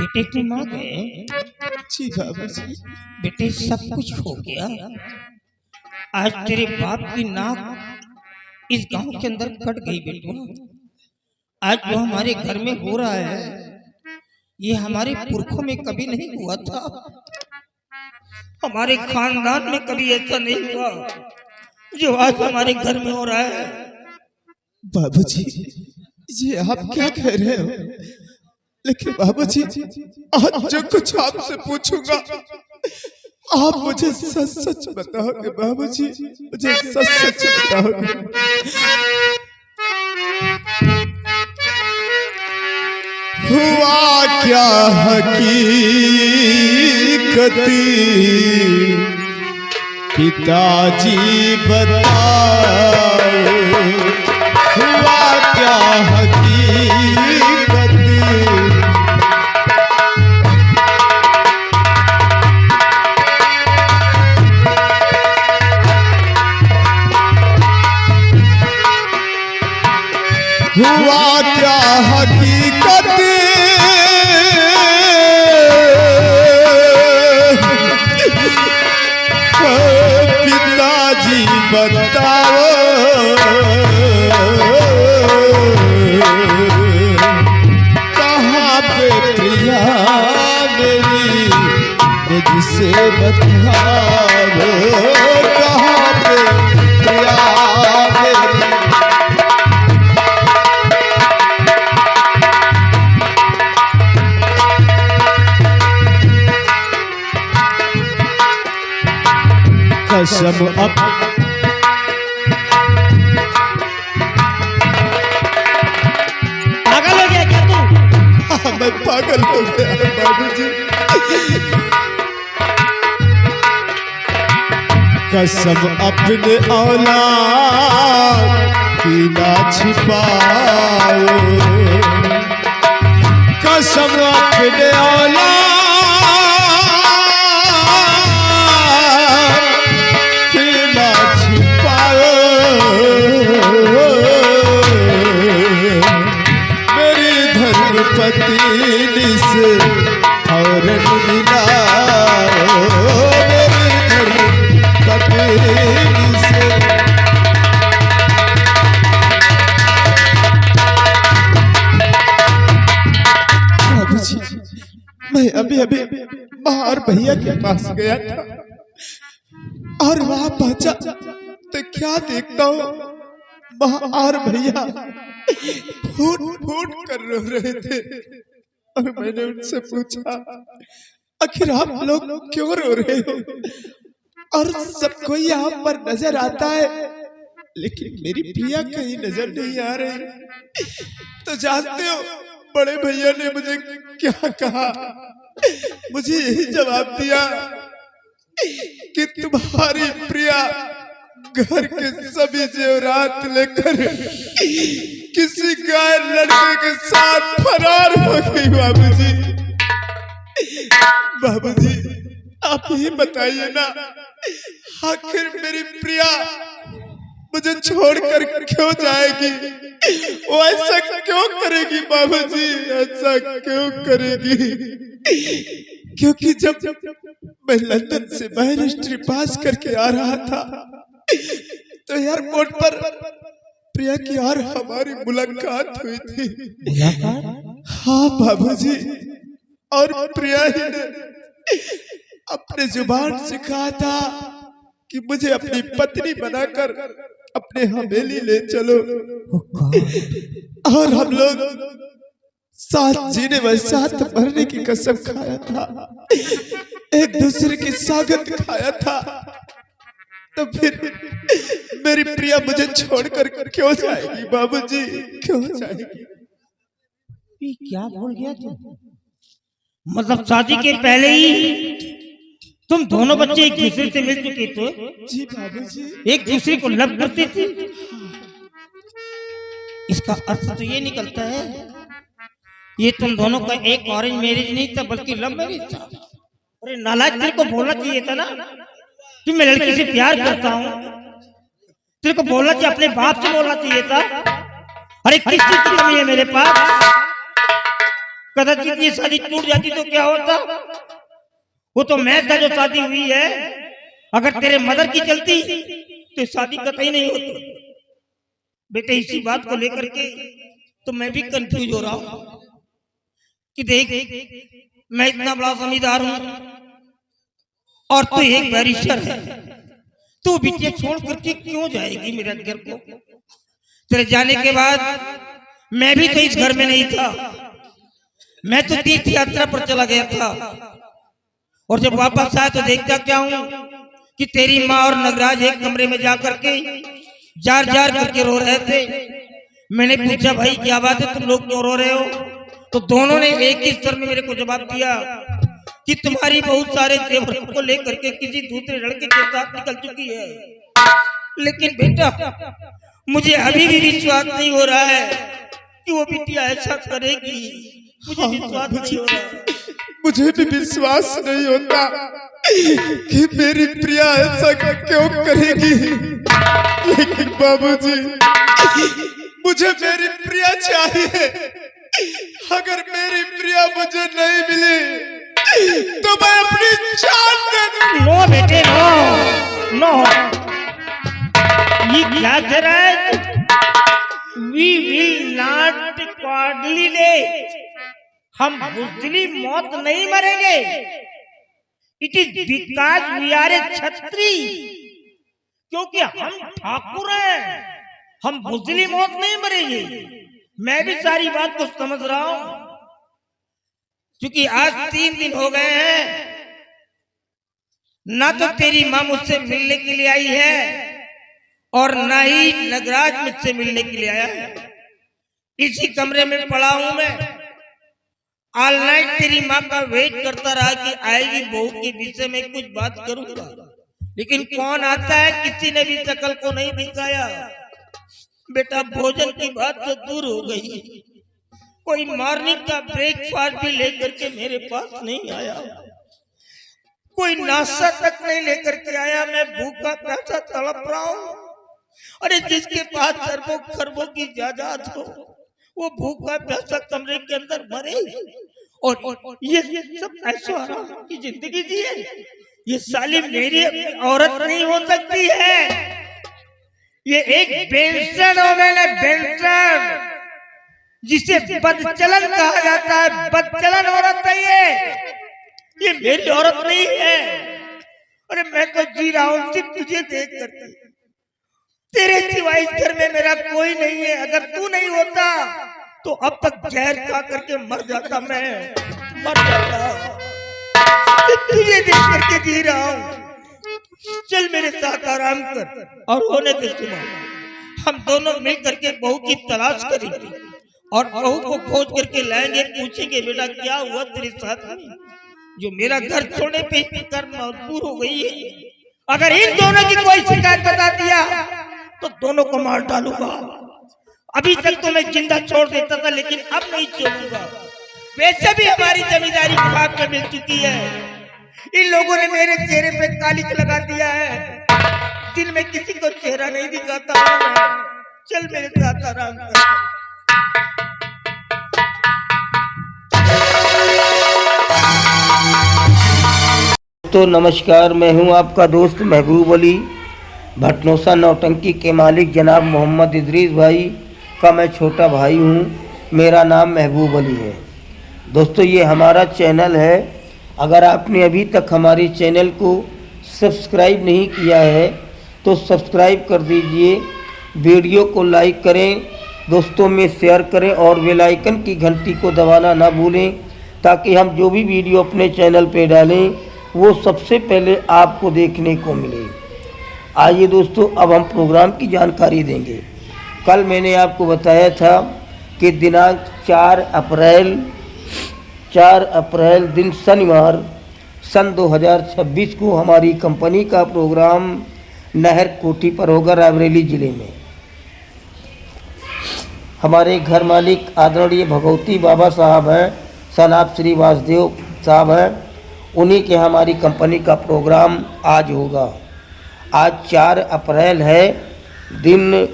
बेटे तुम आ गए। जी बाबूजी। बेटे सब कुछ हो गया। आज तेरे बाप की नाक इस गांव के अंदर कट गई बेटू। आज जो हमारे घर में हो रहा है ये हमारे पुरखों में कभी नहीं हुआ था। हमारे खानदान में कभी ऐसा नहीं हुआ जो आज हमारे घर में हो रहा है। बाबूजी ये आप क्या कह रहे हो? लेकिन बाबूजी आज जो कुछ आपसे पूछूंगा आप मुझे सच सच बताओगे बाबूजी, मुझे सच सच बताओगे। हुआ क्या हकीकती पिताजी बताओ, हुआ क्या हकीकत। हुआ क्या हकीकत पिताजी बताओ, कहाँ पे प्रिया मेरी मुझसे बताओ, कहाँ पे प्रिया मेरी। कसम अब पागल हो गया क्या तू? मैं पागल हो गया बाबूजी। कसम अपने औलाद की ना छिपाओ, कसम अपने औलाद की ना छिपाओ, मेरी धर्म पत्नी से औरत मिलाओ, मेरी धर्म पत्नी से। बाबूजी मैं अभी अभी बाहर भैया के पास गया था और वहां पहुंचा तो क्या देखता हूँ और भैया फूट फूट कर रो रहे थे। और मैंने उनसे पूछा आखिर आप लोग क्यों रो रहे हो? और सबको यहाँ पर नजर आता है लेकिन मेरी प्रिया कहीं नजर नहीं आ रही। तो जानते हो बड़े भैया ने मुझे क्या कहा? मुझे यही जवाब दिया कि तुम्हारी प्रिया घर के सभी जेवरात लेकर किसी गाय लड़के के साथ फरार हो गई। बाबूजी बाबूजी आप ही बताइए ना, आखिर मेरी प्रिया मुझे छोड़कर क्यों जाएगी? वो ऐसा क्यों करेगी बाबूजी, ऐसा क्यों करेगी? क्योंकि जब मैं लंदन से बैरिस्ट्री पास करके आ रहा था तो एयरपोर्ट पर प्रिया की और हमारी मुलाकात हुई थी। हाँ बाबूजी, और प्रिया ही ने अपने जुबान से कहा था कि मुझे अपनी पत्नी बनाकर अपने हवेली ले चलो और हम लोग साथ जीने व साथ मरने की कसम खाया था, एक दूसरे की स्वागत खाया था। तो फिर मेरी प्रिया मुझे छोड़कर क्यों जाएगी बाबूजी, क्यों जाएगी? क्या बोल गया तू? मतलब शादी के पहले ही तुम दोनों बच्चे एक दूसरे से मिल चुके थे? जी बाबूजी। एक दूसरे को लव करते थे? इसका अर्थ तो ये निकलता है ये तुम दोनों का एक ऑरेंज मैरिज नहीं था बल्कि लव मैरिज था। अरे नालायक, तेरे को बोलना चाहिए था ना कि मैं लड़की से प्यार करता हूँ। तेरे को बोलना चाहिए, अपने बाप से बोलना चाहिए था। अरे किस चीज की कमी है मेरे पास? कदाचित ये शादी टूट जाती तो क्या होता? वो तो मैं था जो शादी हुई है। अगर तेरे मदर की चलती तो शादी कतई नहीं होती। बेटे इसी बात को लेकर के तो मैं भी कंफ्यूज हो रहा हूँ कि देख, मैं इतना बड़ा जमींदार हूँ और तू एक बैरिस्टर है, तू बिटिया छोड़ करके क्यों जाएगी मेरे घर को? तेरे जाने के बाद मैं भी तो इस घर में नहीं था, मैं तो तीर्थ यात्रा पर चला गया था। और जब वापस आया तो देखता क्या हूँ कि तेरी माँ और नगराज एक कमरे में जाकर के जार जार करके रो रहे थे। मैंने पूछा भाई क्या बात है, तुम लोग क्यों रो रहे हो? तो दोनों ने एक ही स्वर में मेरे को जवाब दिया कि तुम्हारी बहुत सारे जेवरों को लेकर के किसी दूसरे लड़के के साथ निकल चुकी है। लेकिन बेटा मुझे अभी भी विश्वास नहीं हो रहा है कि वो बिटिया ऐसा करेगी। मुझे विश्वास नहीं हो रहा। मुझे भी विश्वास नहीं होता कि मेरी प्रिया ऐसा क्यों करेगी। लेकिन बाबूजी मुझे मेरी प्रिया चाहिए। अगर मेरी प्रिया मुझे नहीं मिली तो मैं अपनी जान दे दूंगा। नो बेटे नो नो, ये क्या कह रहा है? We will not coordinate। हम बुजदिली मौत नहीं मरेंगे। It is because we are a Chhatri, क्योंकि हम ठाकुर हैं, हम बुजदिली मौत नहीं मरेंगे। मैं भी सारी बात को समझ रहा हूं, क्योंकि आज 3 दिन हो गए हैं ना तो तेरी माँ मुझसे मिलने के लिए आई है और ना ही नगराज मुझसे मिलने के लिए आया है। इसी कमरे में पड़ा हूं मैं, ऑल नाइट तेरी माँ का वेट करता रहा कि आएगी बहू के विषय में कुछ बात करूंगा, लेकिन कौन आता है? किसी ने भी शकल को नहीं दिखाया। बेटा भोजन की बात तो दूर हो गई, कोई मॉर्निंग का ब्रेकफास्ट भी लेकर के मेरे पास नहीं आया, कोई नाश्ता तक नहीं लेकर के आया। मैं भूखा प्यासा तड़प रहा हूँ। अरे जिसके पास अरबों खरबों की जायदाद हो वो भूखा प्यासा कमरे के अंदर मरे और ये सब ऐसा की जिंदगी जिए। ये साली मेरी औरत नहीं हो सकती है, ये एक बेंसन हो। मैंने बेंसन, जिसे बदचलन कहा जाता है, बदचलन औरत है ये मेरी औरत नहीं है। अरे मैं तो जी रहा हूँ सिर्फ तुझे देख करके, तेरे सिवाय इस घर में मेरा कोई नहीं है। अगर तू नहीं होता तो अब तक जहर खा करके मर जाता, मैं मर जाता। तुझे देख करके जी रहा हूँ, चल मेरे साथ आराम कर और होने के सुना हम दोनों मिल करके बहू की तलाश करेंगे और बहू को खोज करके लाएंगे। पूछेंगे बेटा क्या हुआ तेरे साथ में, जो मेरा घर छोड़ने पे कर मजबूर हो गई है। अगर इन दोनों की कोई शिकायत बता दिया तो दोनों को मार डालूंगा। अभी तक तो मैं जिंदा छोड़ देता था, लेकिन अब नहीं छोड़ूंगा। वैसे भी हमारी जमींदारी खाक में मिल चुकी है। इन लोगों ने मेरे चेहरे पे कालिक लगा दिया है, दिन में किसी को चेहरा नहीं दिखाता हूं। चल मेरे साथ आराम कर। तो नमस्कार, मैं हूं आपका दोस्त महबूब अली। भटनोसा नौटंकी के मालिक जनाब मोहम्मद इदरीस भाई का मैं छोटा भाई हूं। मेरा नाम महबूब अली है। दोस्तों ये हमारा चैनल है, अगर आपने अभी तक हमारे चैनल को सब्सक्राइब नहीं किया है तो सब्सक्राइब कर दीजिए, वीडियो को लाइक करें, दोस्तों में शेयर करें और बेल आइकन की घंटी को दबाना ना भूलें, ताकि हम जो भी वीडियो अपने चैनल पे डालें वो सबसे पहले आपको देखने को मिले। आइए दोस्तों अब हम प्रोग्राम की जानकारी देंगे। कल मैंने आपको बताया था कि दिनांक 4 अप्रैल दिन शनिवार सन 2026 को हमारी कंपनी का प्रोग्राम नहर कोठी पर होगा, रायबरेली ज़िले में। हमारे घर मालिक आदरणीय भगवती बाबा साहब हैं, सनाब श्री वासुदेव साहब हैं, उन्हीं के हमारी कंपनी का प्रोग्राम आज होगा। आज 4 अप्रैल है, दिन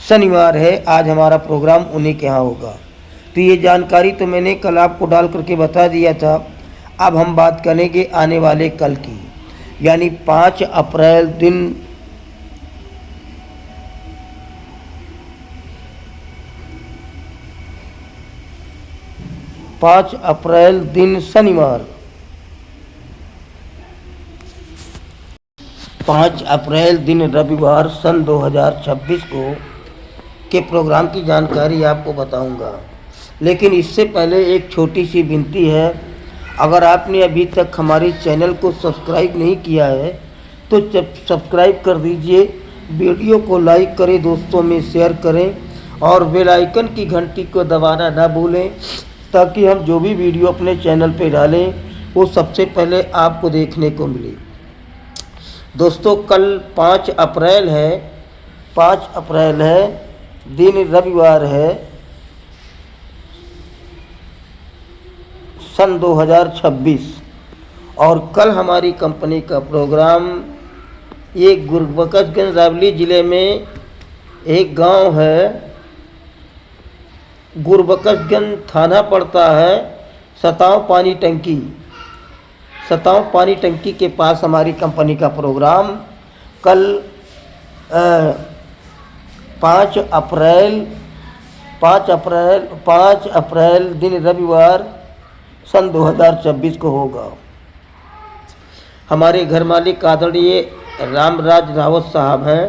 शनिवार है, आज हमारा प्रोग्राम उन्हीं के यहाँ होगा। तो ये जानकारी तो मैंने कल आपको डाल करके बता दिया था। अब हम बात करेंगे आने वाले कल की, यानी 5 अप्रैल दिन शनिवार 5 अप्रैल दिन रविवार सन 2026 को के प्रोग्राम की जानकारी आपको बताऊंगा। लेकिन इससे पहले एक छोटी सी विनती है, अगर आपने अभी तक हमारे चैनल को सब्सक्राइब नहीं किया है तो सब्सक्राइब कर दीजिए, वीडियो को लाइक करें, दोस्तों में शेयर करें और बेल आइकन की घंटी को दबाना ना भूलें, ताकि हम जो भी वीडियो अपने चैनल पे डालें वो सबसे पहले आपको देखने को मिले। दोस्तों कल 5 अप्रैल है, 5 अप्रैल है, दिन रविवार है सन 2026 और कल हमारी कंपनी का प्रोग्राम ये गुरबख्शगंज रावली ज़िले में एक गांव है, गुरबख्शगंज थाना पड़ता है, सताव पानी टंकी के पास हमारी कंपनी का प्रोग्राम कल 5 अप्रैल दिन रविवार सन 2026 को होगा। हमारे घर मालिक आदरणीय रामराज रावत साहब हैं,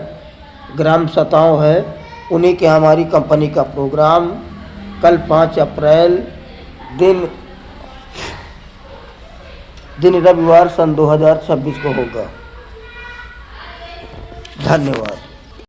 ग्राम सताव है, उन्हीं के हमारी कंपनी का प्रोग्राम कल 5 अप्रैल दिन रविवार सन 2026 को होगा। धन्यवाद।